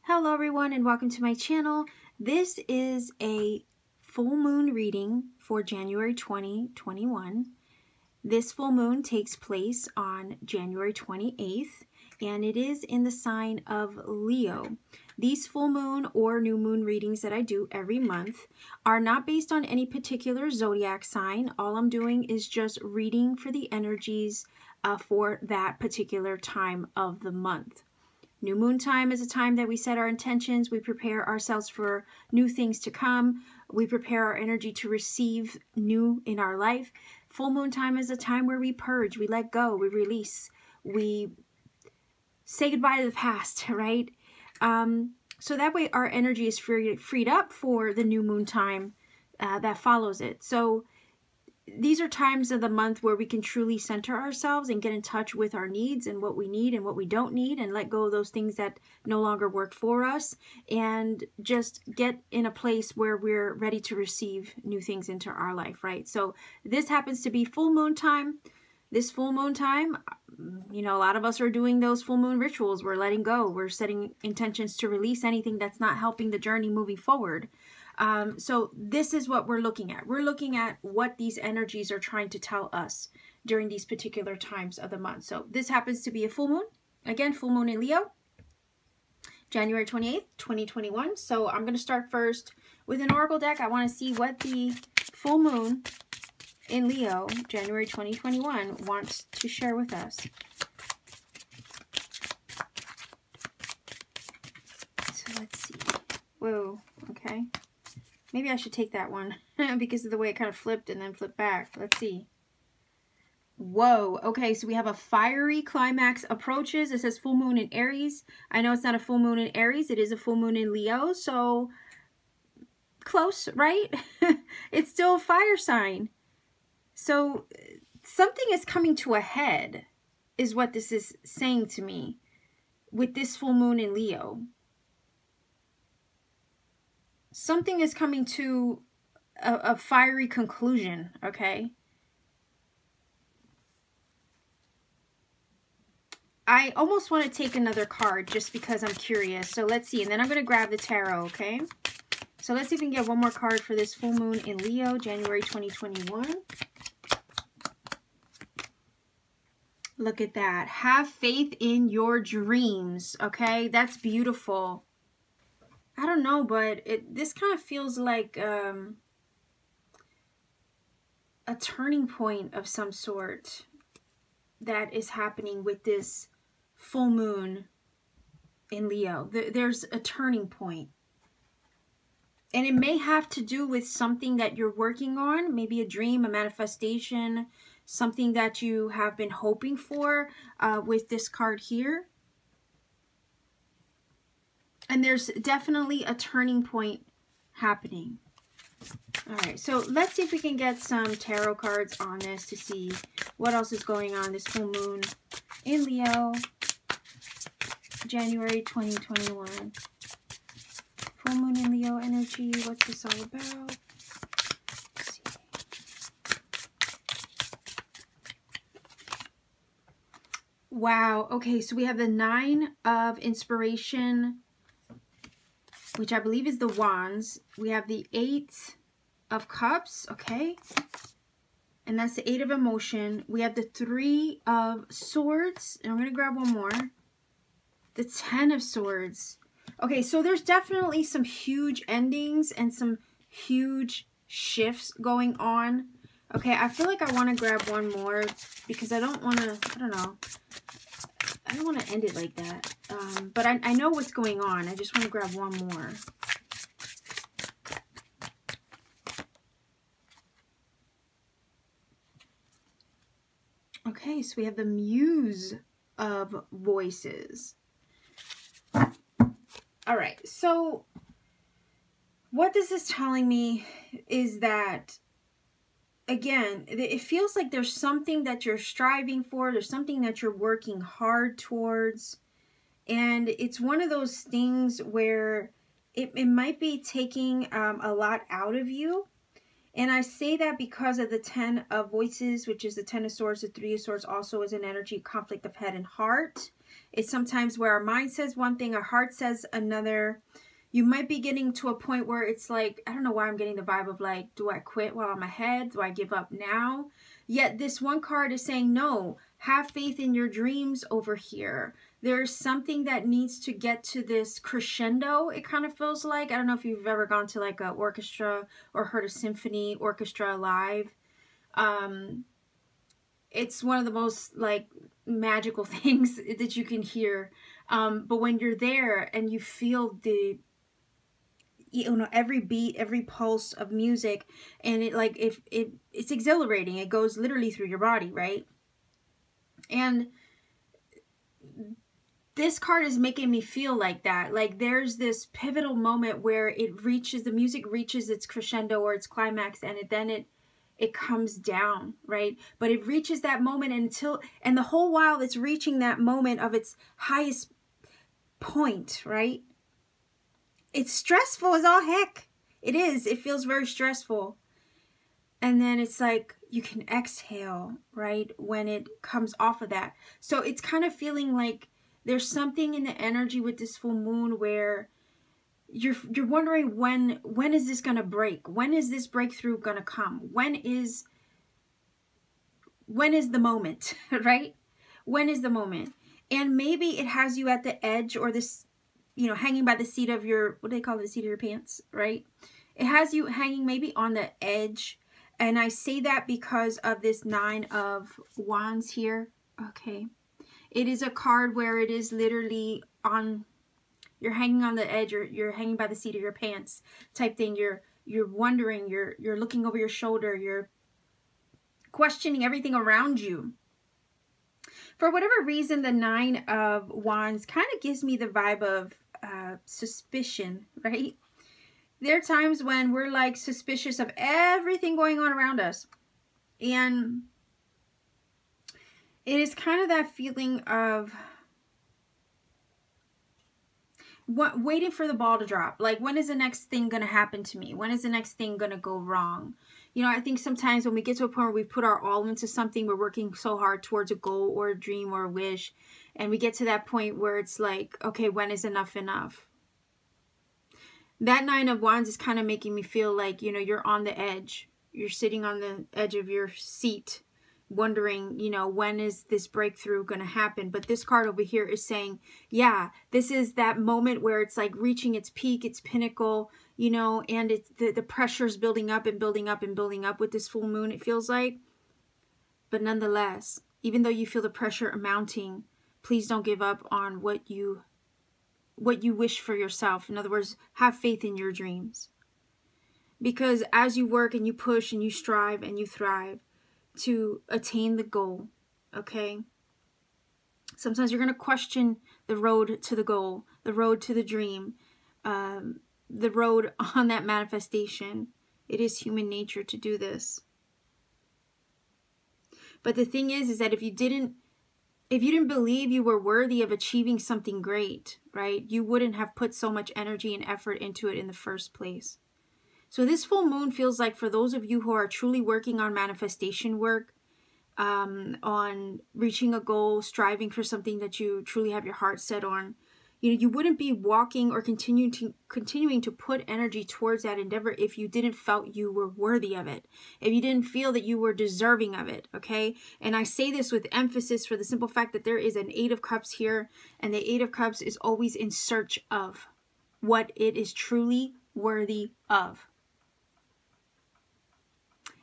Hello everyone and welcome to my channel. This is a full moon reading for January 2021. This full moon takes place on January 28th and it is in the sign of Leo. These full moon or new moon readings that I do every month are not based on any particular zodiac sign. All I'm doing is just reading for the energies for that particular time of the month. New moon time is a time that we set our intentions, we prepare ourselves for new things to come, we prepare our energy to receive new in our life. Full moon time is a time where we purge, we let go, we release, we say goodbye to the past, right? So that way our energy is freed up for the new moon time that follows it. So these are times of the month where we can truly center ourselves and get in touch with our needs and what we need and what we don't need, and let go of those things that no longer work for us, and just get in a place where we're ready to receive new things into our life, right? So this happens to be full moon time. This full moon time, you know, a lot of us are doing those full moon rituals. We're letting go. We're setting intentions to release anything that's not helping the journey moving forward. So this is what we're looking at. We're looking at what these energies are trying to tell us during these particular times of the month. So this happens to be a full moon. Again, full moon in Leo, January 28th, 2021. So I'm going to start first with an oracle deck. I want to see what the full moon in Leo, January 2021, wants to share with us. So let's see. Whoa, okay. Maybe I should take that one because of the way it kind of flipped and then flipped back. Let's see. Whoa. Okay, so we have a fiery climax approaches. It says full moon in Aries. I know it's not a full moon in Aries. It is a full moon in Leo. So close, right? It's still a fire sign. So something is coming to a head is what this is saying to me with this full moon in Leo. Something is coming to a fiery conclusion, okay? I almost want to take another card just because I'm curious. So let's see. And then I'm going to grab the tarot, okay? So let's see if we can get one more card for this full moon in Leo, January 2021. Look at that. Have faith in your dreams, okay? That's beautiful. I don't know, but this kind of feels like a turning point of some sort that is happening with this full moon in Leo. There's a turning point. And it may have to do with something that you're working on, maybe a dream, a manifestation, something that you have been hoping for with this card here. And there's definitely a turning point happening. All right, so let's see if we can get some tarot cards on this to see what else is going on this full moon in Leo, January 2021. Full moon in Leo energy, what's this all about? Let's see. Wow, okay, so we have the 9 of Inspiration, which I believe is the Wands. We have the 8 of Cups, okay? And that's the 8 of Emotion. We have the 3 of Swords. And I'm going to grab one more. The 10 of Swords. Okay, so there's definitely some huge endings and some huge shifts going on. Okay, I feel like I want to grab one more because I don't want to, I don't know. I don't want to end it like that. But I know what's going on. I just want to grab one more. Okay, so we have the Muse of Voices. All right, so what this is telling me is that, again, it feels like there's something that you're striving for. There's something that you're working hard towards. And it's one of those things where it might be taking a lot out of you. And I say that because of the 10 of voices, which is the 10 of swords. The 3 of swords also is an energy conflict of head and heart. It's sometimes where our mind says one thing, our heart says another. You might be getting to a point where it's like, I don't know why I'm getting the vibe of like, do I quit while I'm ahead? Do I give up now? Yet this one card is saying, no, have faith in your dreams over here. There's something that needs to get to this crescendo, it kind of feels like. I don't know if you've ever gone to like an orchestra or heard a symphony orchestra live. It's one of the most like magical things that you can hear. But when you're there and you feel the, you know, every beat, every pulse of music, and it like it's exhilarating. It goes literally through your body, right? And this card is making me feel like that. Like there's this pivotal moment where it reaches, the music reaches its crescendo or its climax, and then it comes down, right? But it reaches that moment and the whole while it's reaching that moment of its highest point, right? It's stressful as all heck. It is. It feels very stressful. And then it's like you can exhale, right? When it comes off of that. So it's kind of feeling like there's something in the energy with this full moon where you're wondering when is this going to break? When is this breakthrough going to come? When is the moment, right? When is the moment? And maybe it has you at the edge or this, you know, hanging by the seat of your, what do they call it? The seat of your pants, right? It has you hanging maybe on the edge. And I say that because of this 9 of Wands here. Okay. It is a card where it is literally on, you're hanging on the edge, or you're hanging by the seat of your pants type thing. You're wondering, you're looking over your shoulder, you're questioning everything around you. For whatever reason, the 9 of Wands kind of gives me the vibe of suspicion, right? There are times when we're like suspicious of everything going on around us. And it is kind of that feeling of waiting for the ball to drop. Like, when is the next thing going to happen to me? When is the next thing going to go wrong? You know, I think sometimes when we get to a point where we put our all into something, we're working so hard towards a goal or a dream or a wish, and we get to that point where it's like, okay, when is enough enough? That 9 of Wands is kind of making me feel like, you know, you're on the edge. You're sitting on the edge of your seat, wondering, you know, when is this breakthrough going to happen? But this card over here is saying, yeah, this is that moment where it's like reaching its peak, its pinnacle, you know, and it's the pressure's building up and building up and building up with this full moon, it feels like. But nonetheless, even though you feel the pressure mounting, please don't give up on what you wish for yourself. In other words, have faith in your dreams. Because as you work and you push and you strive and you thrive to attain the goal, okay? Sometimes you're going to question the road to the goal, the road to the dream, the road on that manifestation. It is human nature to do this. But the thing is that if you didn't believe you were worthy of achieving something great, right, you wouldn't have put so much energy and effort into it in the first place. So this full moon feels like, for those of you who are truly working on manifestation work, on reaching a goal, striving for something that you truly have your heart set on, you know, you wouldn't be walking or continuing to put energy towards that endeavor if you didn't felt you were worthy of it, if you didn't feel that you were deserving of it, okay? And I say this with emphasis for the simple fact that there is an 8 of Cups here, and the 8 of Cups is always in search of what it is truly worthy of.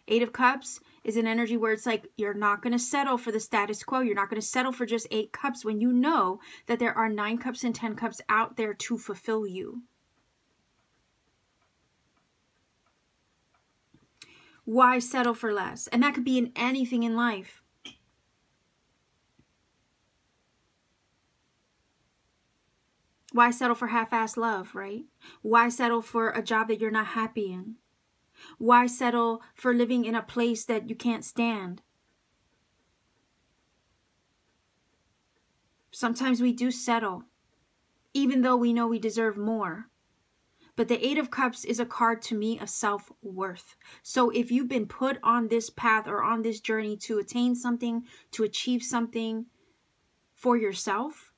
8 of Cups is an energy where it's like, you're not going to settle for the status quo. You're not going to settle for just 8 cups when you know that there are 9 cups and 10 cups out there to fulfill you. Why settle for less? And that could be in anything in life. Why settle for half-assed love, right? Why settle for a job that you're not happy in? Why settle for living in a place that you can't stand? Sometimes we do settle, even though we know we deserve more. But the Eight of Cups is a card to me of self-worth. So if you've been put on this path or on this journey to attain something, to achieve something for yourself,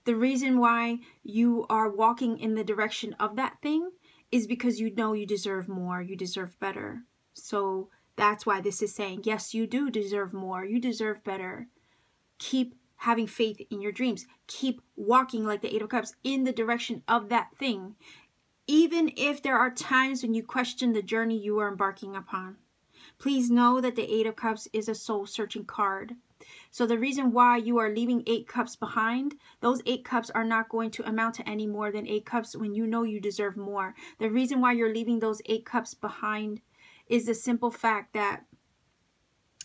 the reason why you are walking in the direction of that thing is because you know you deserve more, you deserve better. So that's why this is saying, yes, you do deserve more, you deserve better. Keep having faith in your dreams. Keep walking like the Eight of Cups in the direction of that thing. Even if there are times when you question the journey you are embarking upon. Please know that the Eight of Cups is a soul-searching card. So the reason why you are leaving 8 cups behind, those 8 cups are not going to amount to any more than 8 cups when you know you deserve more. The reason why you're leaving those 8 cups behind is the simple fact that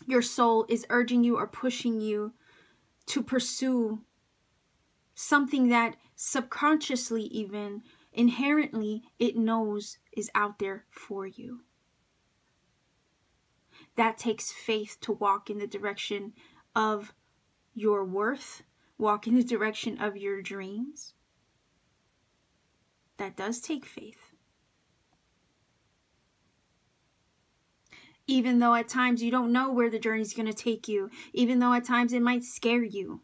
your soul is urging you or pushing you to pursue something that subconsciously, even inherently, it knows is out there for you. That takes faith to walk in the direction of your worth, walk in the direction of your dreams. That does take faith. Even though at times you don't know where the journey is going to take you, even though at times it might scare you.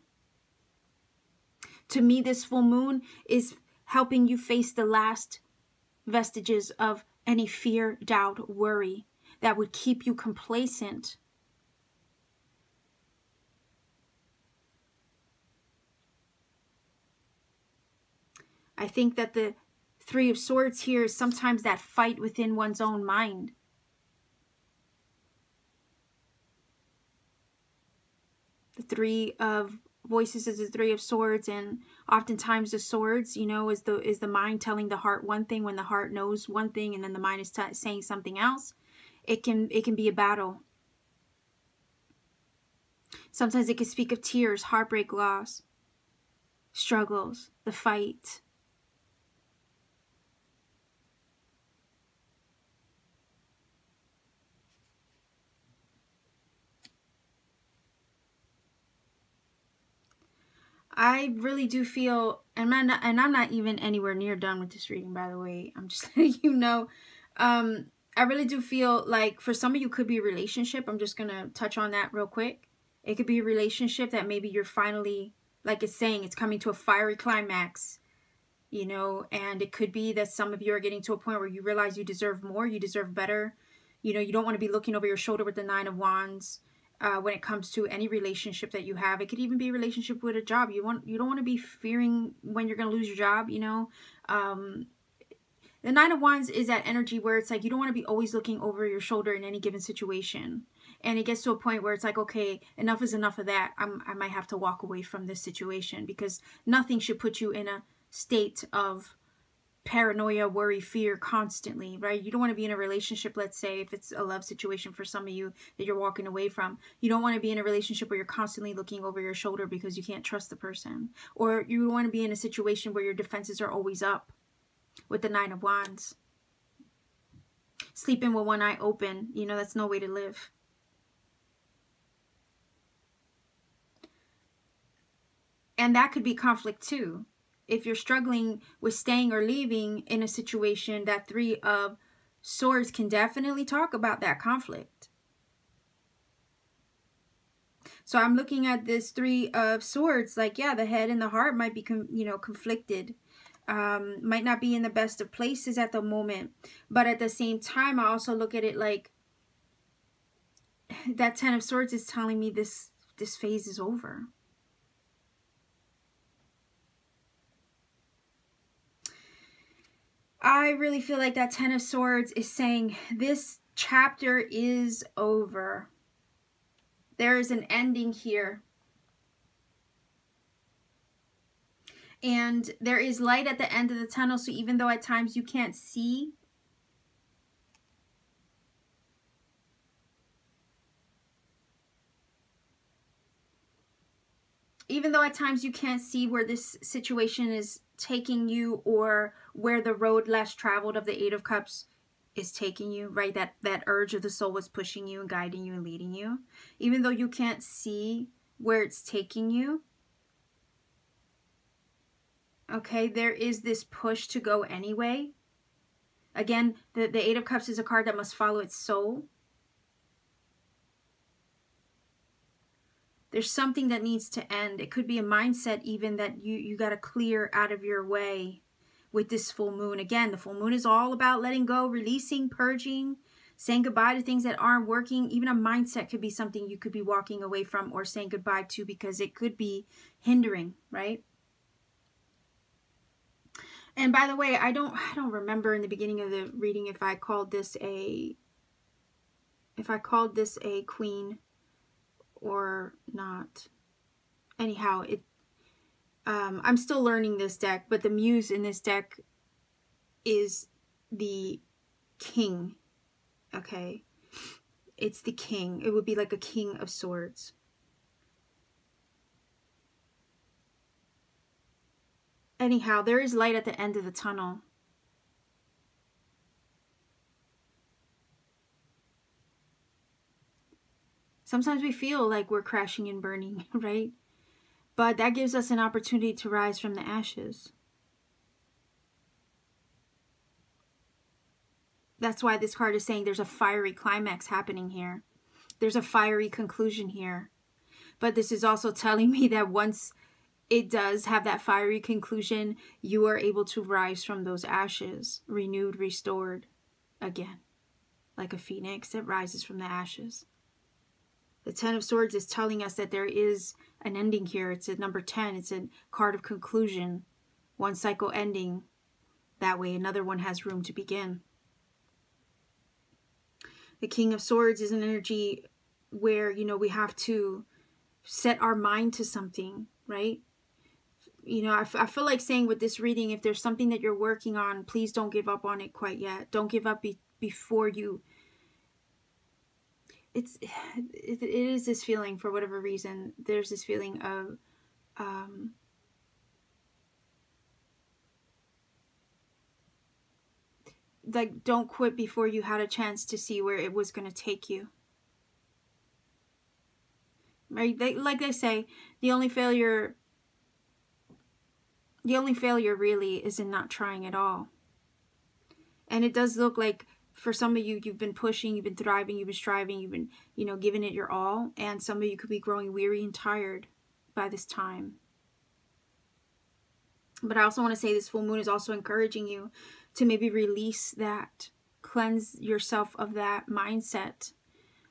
To me, this full moon is helping you face the last vestiges of any fear, doubt, worry that would keep you complacent. I think that the Three of Swords here is sometimes that fight within one's own mind. The Three of Voices is the Three of Swords, and oftentimes the swords, you know, is the mind telling the heart one thing when the heart knows one thing, and then the mind is saying something else. It can be a battle. Sometimes it can speak of tears, heartbreak, loss, struggles, the fight. I really do feel, and I'm not even anywhere near done with this reading, by the way. I'm just letting you know. I really do feel like for some of you could be a relationship. I'm just going to touch on that real quick. It could be a relationship that maybe you're finally, like it's saying, it's coming to a fiery climax, you know, and it could be that some of you are getting to a point where you realize you deserve more, you deserve better. You know, you don't want to be looking over your shoulder with the Nine of Wands. When it comes to any relationship that you have. It could even be a relationship with a job. You don't want to be fearing when you're going to lose your job, you know. The Nine of Wands is that energy where it's like you don't want to be always looking over your shoulder in any given situation. And it gets to a point where it's like, okay, enough is enough of that. I might have to walk away from this situation, because nothing should put you in a state of paranoia, worry, fear constantly, right? You don't want to be in a relationship, let's say if it's a love situation for some of you that you're walking away from. You don't want to be in a relationship where you're constantly looking over your shoulder because you can't trust the person. Or you want to be in a situation where your defenses are always up with the Nine of Wands. Sleeping with one eye open, you know, that's no way to live. And that could be conflict too. If you're struggling with staying or leaving in a situation, that Three of Swords can definitely talk about that conflict. So I'm looking at this Three of Swords, like, yeah, the head and the heart might be, conflicted. Might not be in the best of places at the moment. But at the same time, I also look at it like that Ten of Swords is telling me this phase is over. I really feel like that Ten of Swords is saying this chapter is over. There is an ending here. And there is light at the end of the tunnel. So even though at times you can't see, where this situation is taking you, or where the road less traveled of the Eight of Cups is taking you, right? That urge of the soul was pushing you and guiding you and leading you. Even though you can't see where it's taking you, okay, there is this push to go anyway. Again, the Eight of Cups is a card that must follow its soul. There's something that needs to end. It could be a mindset even that you got to clear out of your way with this full moon. Again, the full moon is all about letting go, releasing, purging, saying goodbye to things that aren't working. Even a mindset could be something you could be walking away from or saying goodbye to because it could be hindering, right? And by the way, I don't remember in the beginning of the reading if I called this a queen or not. Anyhow, I'm still learning this deck, but the muse in this deck is the king. Okay, it's the king. It would be like a king of swords. Anyhow, there is light at the end of the tunnel. Sometimes we feel like we're crashing and burning, right? But that gives us an opportunity to rise from the ashes. That's why this card is saying there's a fiery climax happening here. There's a fiery conclusion here. But this is also telling me that once it does have that fiery conclusion, you are able to rise from those ashes, renewed, restored again, like a phoenix that rises from the ashes. The Ten of Swords is telling us that there is an ending here. It's at number 10. It's a card of conclusion. One cycle ending. That way another one has room to begin. The King of Swords is an energy where, you know, we have to set our mind to something, right? You know, I feel like saying with this reading, if there's something that you're working on, please don't give up on it quite yet. Don't give up before you... It is this feeling, for whatever reason, there's this feeling of like, don't quit before you had a chance to see where it was going to take you. Right? Like they say, the only failure really is in not trying at all. And it does look like for some of you, you've been pushing, you've been thriving, you've been striving, you've been, you know, giving it your all. And some of you could be growing weary and tired by this time. But I also want to say this full moon is also encouraging you to maybe release that, cleanse yourself of that mindset,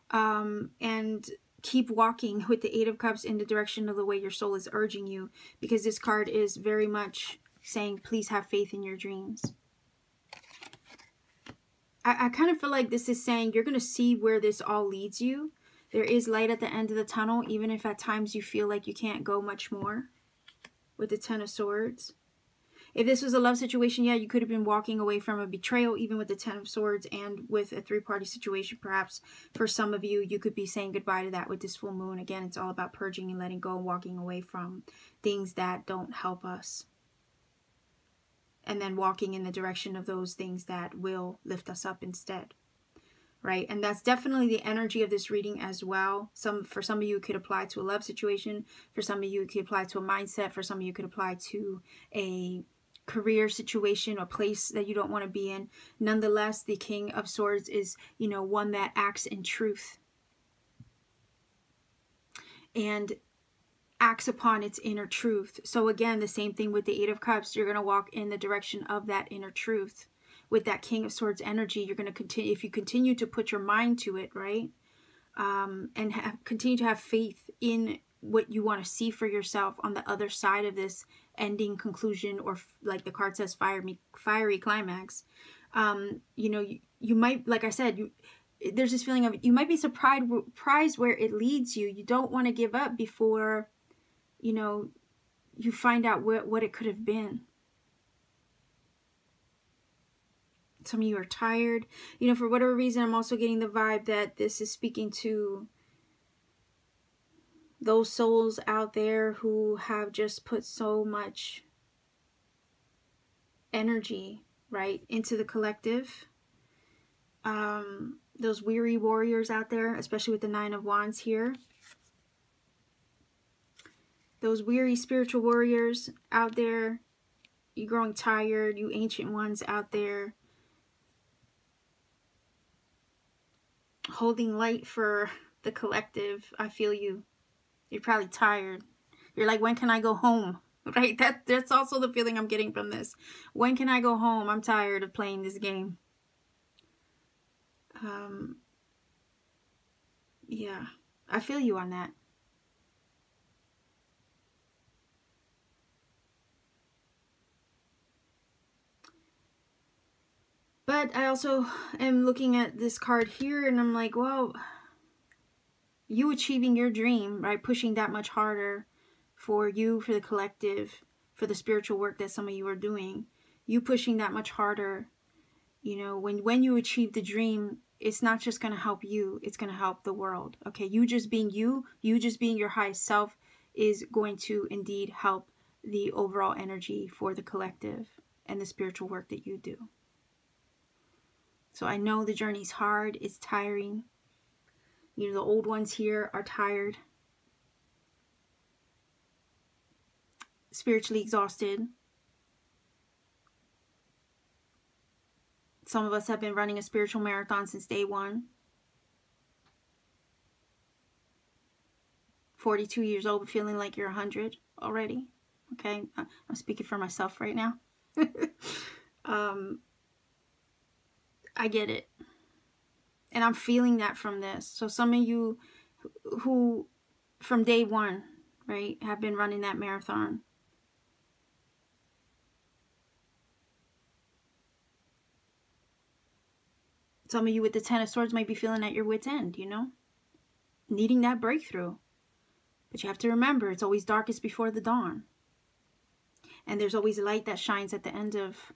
and keep walking with the Eight of Cups in the direction of the way your soul is urging you, because this card is very much saying, please have faith in your dreams. I kind of feel like this is saying you're going to see where this all leads you. There is light at the end of the tunnel, even if at times you feel like you can't go much more with the Ten of Swords. If this was a love situation, yeah, you could have been walking away from a betrayal, even with the Ten of Swords, and with a three-party situation, perhaps for some of you, you could be saying goodbye to that with this full moon. Again, it's all about purging and letting go and walking away from things that don't help us. And then walking in the direction of those things that will lift us up instead. Right? And that's definitely the energy of this reading as well. For some of you, it could apply to a love situation. For some of you, it could apply to a mindset. For some of you, it could apply to a career situation or place that you don't want to be in. Nonetheless, the King of Swords is, you know, one that acts in truth and acts upon its inner truth. So again, the same thing with the Eight of Cups. You're going to walk in the direction of that inner truth. With that King of Swords energy, you're going to continue, if you continue to put your mind to it, right? And continue to have faith in what you want to see for yourself on the other side of this ending, conclusion, or like the card says, fiery climax. You know, you might, like I said, there's this feeling of, you might be surprised where it leads you. You don't want to give up before, you know, you find out what it could have been. Some of you are tired. You know, for whatever reason, I'm also getting the vibe that this is speaking to those souls out there who have just put so much energy, right, into the collective. Those weary warriors out there, especially with the Nine of Wands here. Those weary spiritual warriors out there, you growing tired, you ancient ones out there, holding light for the collective. I feel you. You're probably tired. You're like, when can I go home? Right? That's also the feeling I'm getting from this. When can I go home? I'm tired of playing this game. Yeah, I feel you on that. But I also am looking at this card here and I'm like, well, you achieving your dream, right? Pushing that much harder for you, for the collective, for the spiritual work that some of you are doing. You pushing that much harder, you know, when you achieve the dream, it's not just going to help you, it's going to help the world. Okay, you just being you just being your highest self is going to indeed help the overall energy for the collective and the spiritual work that you do. So I know the journey's hard, it's tiring. You know, the old ones here are tired, spiritually exhausted. Some of us have been running a spiritual marathon since day one. 42 years old, but feeling like you're 100 already. Okay, I'm speaking for myself right now. I get it. And I'm feeling that from this. So some of you who from day one, right, have been running that marathon. Some of you with the Ten of Swords might be feeling at your wit's end, you know, needing that breakthrough. But you have to remember, it's always darkest before the dawn. And there's always light that shines at the end of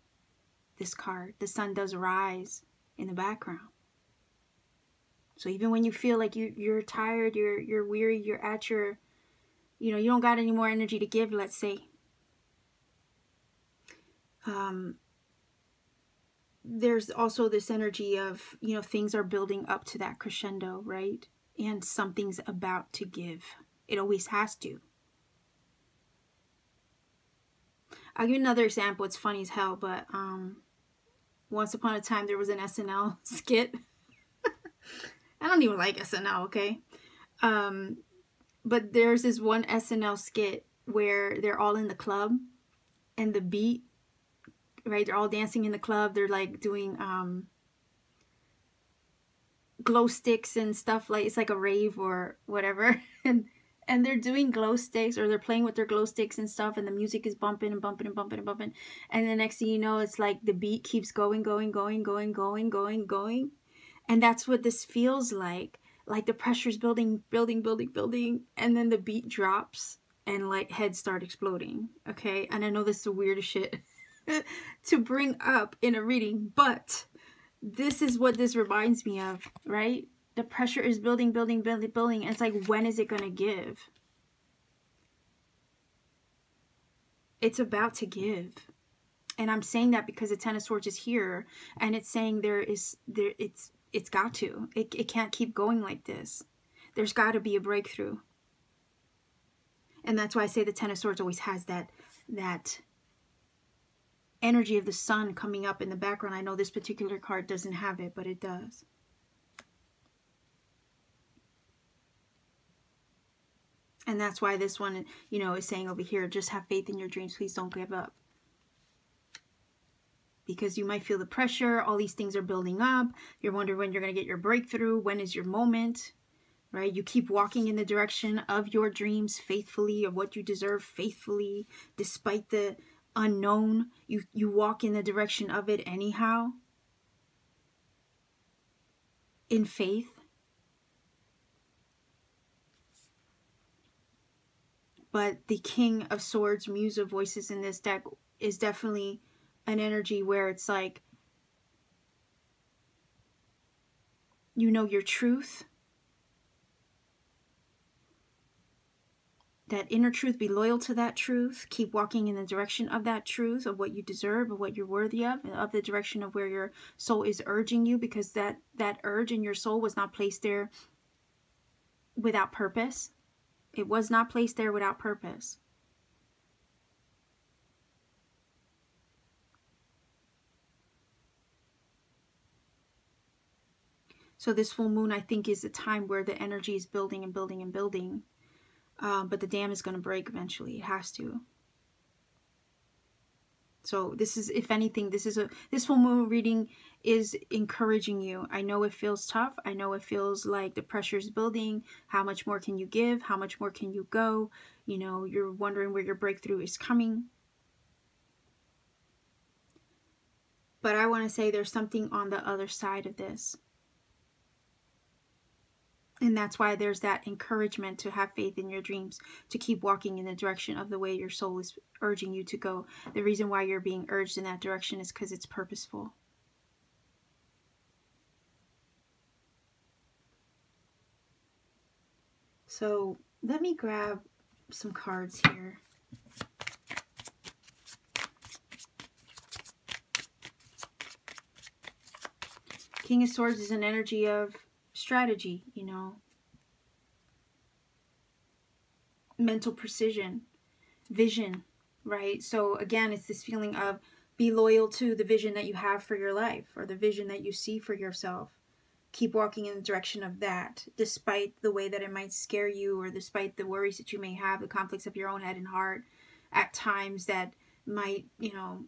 this card. The sun does rise in the background. So even when you feel like you're tired, you're weary, you're at your, you know, you don't got any more energy to give, let's say. There's also this energy of, you know, things are building up to that crescendo, right? And something's about to give. It always has to. I'll give you another example. It's funny as hell, but once upon a time there was an SNL skit. I don't even like SNL, okay? But there's this one SNL skit where they're all in the club and the beat, right? They're all dancing in the club. They're like doing glow sticks and stuff, like it's like a rave or whatever. And they're doing glow sticks, or they're playing with their glow sticks and stuff, and the music is bumping and bumping and bumping and bumping. And the next thing you know, it's like the beat keeps going. And that's what this feels like. Like the pressure's building, and then the beat drops and like heads start exploding. Okay, and I know this is the weirdest shit to bring up in a reading, but this is what this reminds me of, right? The pressure is building. And it's like, when is it going to give? It's about to give. And I'm saying that because the Ten of Swords is here, and it's saying it's got to. It can't keep going like this. There's got to be a breakthrough. And that's why I say the Ten of Swords always has that energy of the sun coming up in the background. I know this particular card doesn't have it, but it does. And that's why this one, you know, is saying over here, just have faith in your dreams. Please don't give up. Because you might feel the pressure. All these things are building up. You're wondering when you're going to get your breakthrough. When is your moment? Right? You keep walking in the direction of your dreams faithfully, of what you deserve faithfully, despite the unknown. You walk in the direction of it anyhow. In faith. But the King of Swords, Muse of Voices in this deck is definitely an energy where it's like, you know your truth. That inner truth, be loyal to that truth. Keep walking in the direction of that truth, of what you deserve, of what you're worthy of the direction of where your soul is urging you, because that urge in your soul was not placed there without purpose. It was not placed there without purpose. So this full moon, I think, is a time where the energy is building and building and building. But the dam is going to break eventually. It has to. So this is, if anything, this full moon reading is encouraging you. I know it feels tough. I know it feels like the pressure is building. How much more can you give? How much more can you go? You know, you're wondering where your breakthrough is coming. But I want to say there's something on the other side of this. And that's why there's that encouragement to have faith in your dreams, to keep walking in the direction of the way your soul is urging you to go. The reason why you're being urged in that direction is because it's purposeful. So let me grab some cards here. King of Swords is an energy of strategy, you know, mental precision, vision, right? So again, it's this feeling of be loyal to the vision that you have for your life, or the vision that you see for yourself. Keep walking in the direction of that, despite the way that it might scare you, or despite the worries that you may have, the conflicts of your own head and heart at times that might, you know,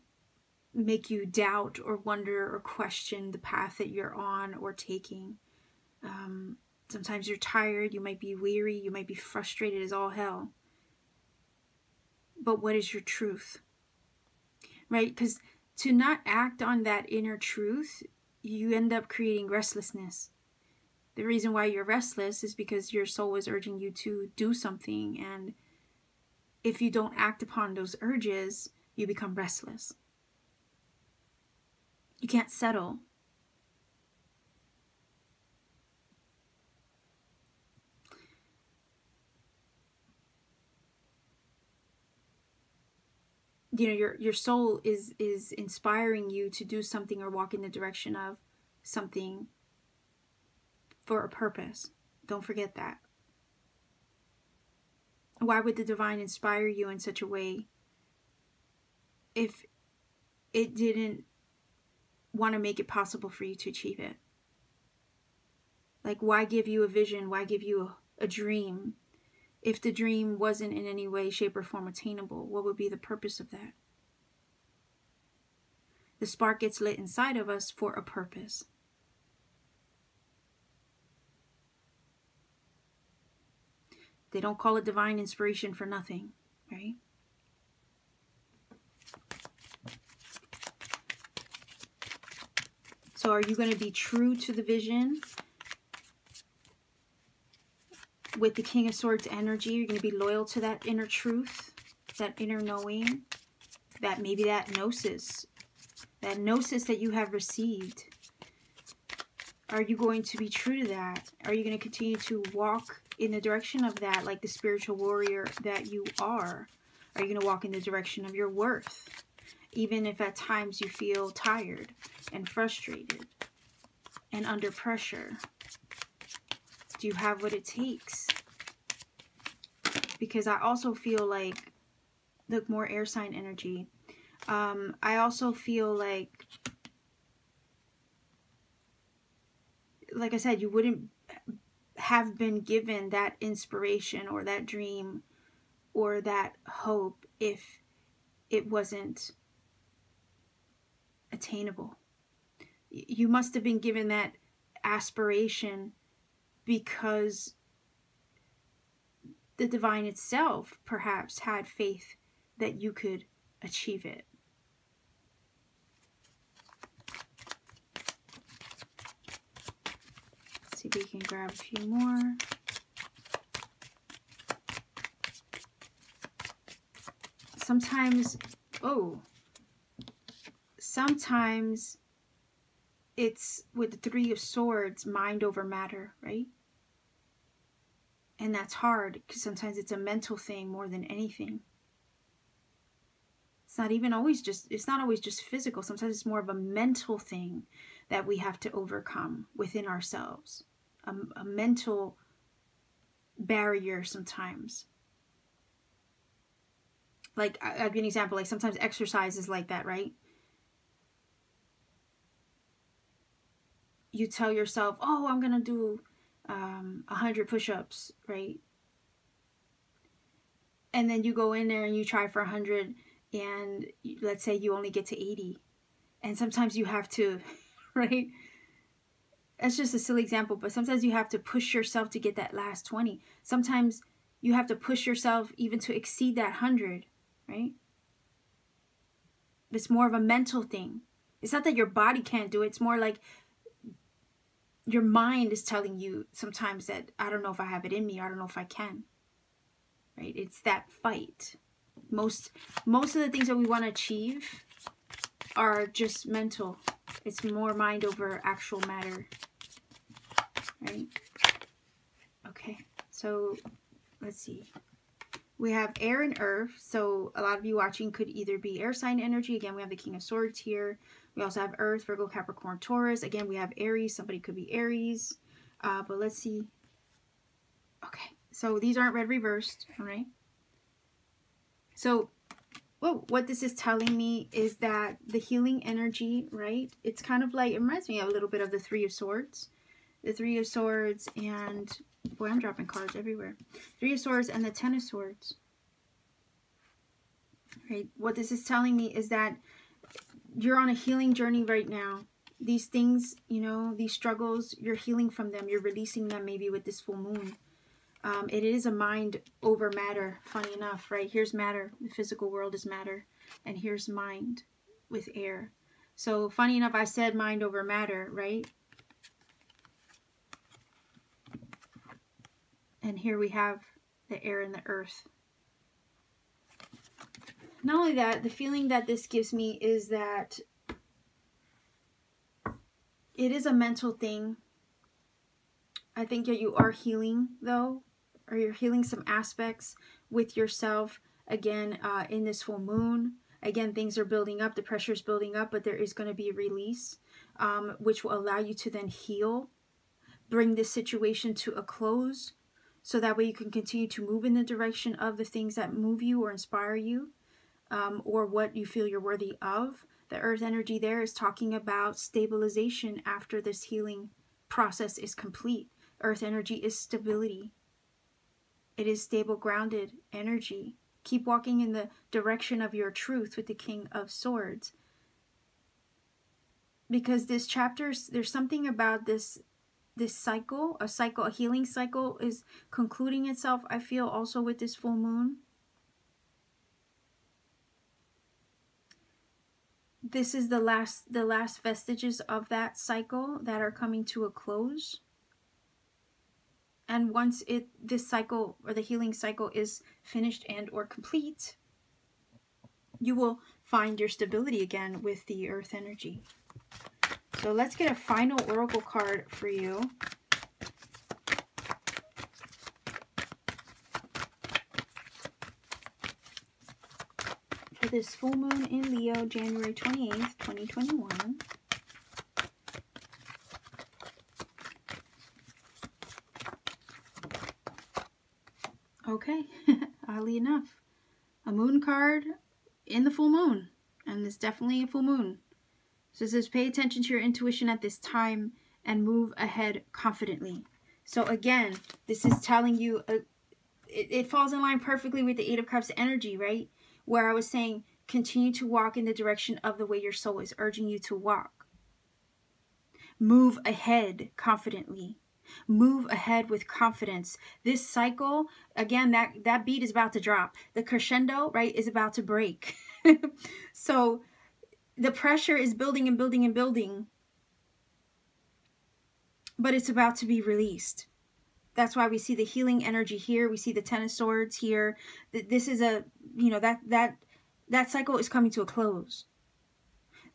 make you doubt or wonder or question the path that you're on or taking. Sometimes you're tired, you might be weary, you might be frustrated as all hell. But what is your truth? Right? Because to not act on that inner truth, you end up creating restlessness. The reason why you're restless is because your soul is urging you to do something. And if you don't act upon those urges, you become restless. You can't settle. You know, your soul is inspiring you to do something or walk in the direction of something for a purpose. Don't forget that. Why would the divine inspire you in such a way if it didn't want to make it possible for you to achieve it? Like, why give you a vision? Why give you a dream? If the dream wasn't in any way, shape, or form attainable, what would be the purpose of that? The spark gets lit inside of us for a purpose. They don't call it divine inspiration for nothing, right? So are you going to be true to the vision? With the King of Swords energy, you're going to be loyal to that inner truth, that inner knowing, that maybe that gnosis that you have received. Are you going to be true to that? Are you going to continue to walk in the direction of that, like the spiritual warrior that you are? Are you going to walk in the direction of your worth, even if at times you feel tired and frustrated and under pressure? Do you have what it takes? Because I also feel like, look, more air sign energy. I also feel like I said, you wouldn't have been given that inspiration or that dream or that hope if it wasn't attainable. You must have been given that aspiration because the divine itself perhaps had faith that you could achieve it. Let's see if we can grab a few more. Sometimes it's with the Three of Swords, mind over matter, right? And that's hard because sometimes it's a mental thing more than anything. It's not always just physical. Sometimes it's more of a mental thing that we have to overcome within ourselves. A mental barrier sometimes. Like, I'll give you an example. Like, sometimes exercise is like that, right? you tell yourself, oh, I'm going to do 100 push-ups, right? And then you go in there and you try for 100, and let's say you only get to 80. And sometimes you have to, right? That's just a silly example, but sometimes you have to push yourself to get that last 20. Sometimes you have to push yourself even to exceed that 100, right? It's more of a mental thing. It's not that your body can't do it. It's more like your mind is telling you sometimes that, I don't know if I have it in me. I don't know if I can, right? It's that fight. Most of the things that we want to achieve are just mental. It's more mind over actual matter, right? Okay, so let's see. We have air and earth. So a lot of you watching could either be air sign energy. Again, we have the King of Swords here. We also have Earth, Virgo, Capricorn, Taurus. Again, we have Aries. Somebody could be Aries. But let's see. Okay, so these aren't red reversed, all right? So what this is telling me is that the healing energy, right? It's kind of like, it reminds me a little bit of the Three of Swords. The Three of Swords and, boy, I'm dropping cards everywhere. Three of Swords and the Ten of Swords. Right? What this is telling me is that you're on a healing journey right now. These things, you know, these struggles, you're healing from them. You're releasing them maybe with this full moon. It is a mind over matter, funny enough, right? Here's matter. The physical world is matter. And here's mind with air. So funny enough, I said mind over matter, right? And here we have the air and the earth. Not only that, the feeling that this gives me is that it is a mental thing. I think that you are healing, though, or you're healing some aspects with yourself, again, in this full moon. Again, things are building up, the pressure is building up, but there is going to be a release, which will allow you to then heal, bring this situation to a close, so that way you can continue to move in the direction of the things that move you or inspire you, or what you feel you're worthy of. The earth energy there is talking about stabilization after this healing process is complete. Earth energy is stability. It is stable, grounded energy. Keep walking in the direction of your truth with the King of Swords. Because this chapter, there's something about this cycle, a healing cycle is concluding itself, I feel, also with this full moon. This is the last vestiges of that cycle that are coming to a close. And once this cycle, or the healing cycle, is finished and or complete, you will find your stability again with the earth energy. So let's get a final oracle card for you. For this full moon in Leo, January 28th, 2021. Okay, oddly enough, a moon card in the full moon, and it's definitely a full moon. So it says, pay attention to your intuition at this time and move ahead confidently. So again, this is telling you, it falls in line perfectly with the Eight of Cups energy, right? Where I was saying, continue to walk in the direction of the way your soul is urging you to walk. Move ahead confidently. Move ahead with confidence. This cycle, again, that beat is about to drop. The crescendo, right, is about to break. So the pressure is building and building and building, but it's about to be released. That's why we see the healing energy here. We see the Ten of Swords here. This is a, you know, that cycle is coming to a close.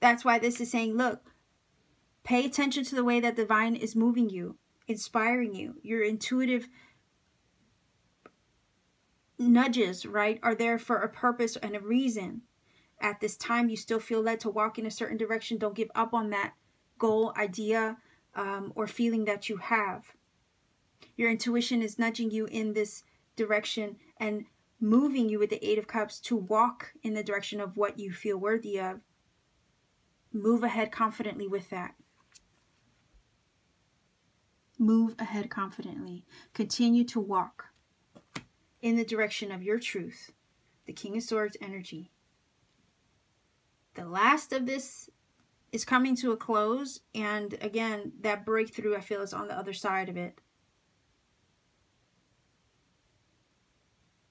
That's why this is saying, look, pay attention to the way that divine is moving you, inspiring you. Your intuitive nudges, right, are there for a purpose and a reason. At this time, you still feel led to walk in a certain direction. Don't give up on that goal, idea, or feeling that you have. Your intuition is nudging you in this direction and moving you with the Eight of Cups to walk in the direction of what you feel worthy of. Move ahead confidently with that. Move ahead confidently. Continue to walk in the direction of your truth. The King of Swords energy. The last of this is coming to a close. And again, that breakthrough I feel is on the other side of it.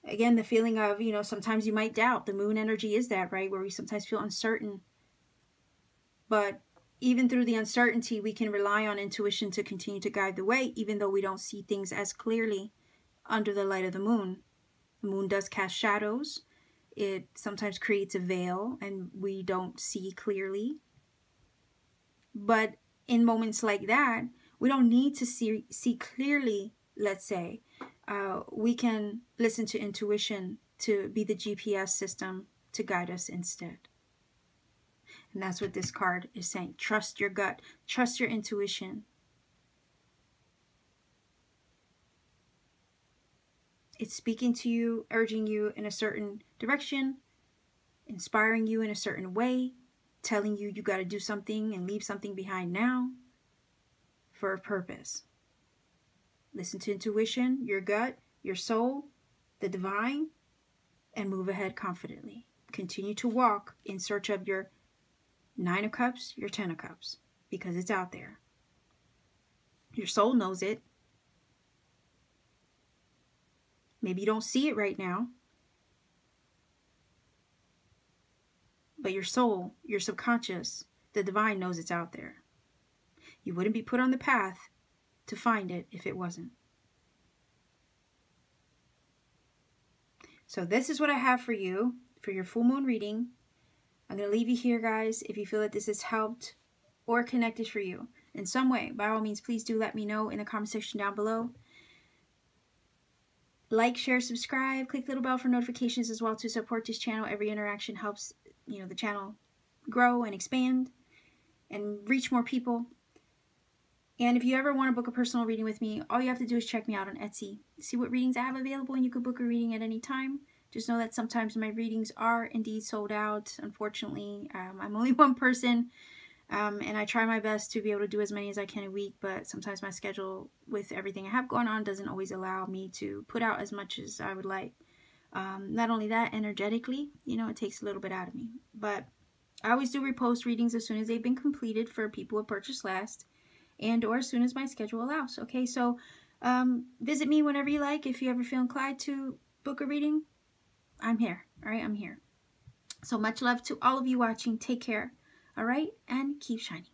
Again, the feeling of, you know, sometimes you might doubt. The moon energy is that, right? Where we sometimes feel uncertain. But even through the uncertainty, we can rely on intuition to continue to guide the way, even though we don't see things as clearly under the light of the moon. The moon does cast shadows. It sometimes creates a veil and we don't see clearly. But in moments like that, we don't need to see clearly, let's say. We can listen to intuition to be the GPS system to guide us instead. And that's what this card is saying. Trust your gut. Trust your intuition. It's speaking to you, urging you in a certain direction, inspiring you in a certain way, telling you you got to do something and leave something behind now for a purpose. Listen to intuition, your gut, your soul, the divine, and move ahead confidently. Continue to walk in search of your 9 of Cups, your 10 of Cups, because it's out there. Your soul knows it. Maybe you don't see it right now, but your soul, your subconscious, the divine knows it's out there. You wouldn't be put on the path to find it if it wasn't. So this is what I have for you for your full moon reading. I'm going to leave you here, guys. If you feel that this has helped or connected for you in some way, by all means, please do let me know in the comment section down below. Like, share, subscribe, click the little bell for notifications as well to support this channel. Every interaction helps, you know, the channel grow and expand and reach more people. And if you ever want to book a personal reading with me, all you have to do is check me out on Etsy. See what readings I have available, and you can book a reading at any time. Just know that sometimes my readings are indeed sold out. Unfortunately, I'm only one person, and I try my best to be able to do as many as I can a week, but sometimes my schedule with everything I have going on doesn't always allow me to put out as much as I would like. Not only that, energetically, you know, it takes a little bit out of me. But I always do repost readings as soon as they've been completed for people who purchased last, and or as soon as my schedule allows. Okay, so visit me whenever you like. If you ever feel inclined to book a reading, I'm here. All right, I'm here. So much love to all of you watching. Take care. All right, and keep shining.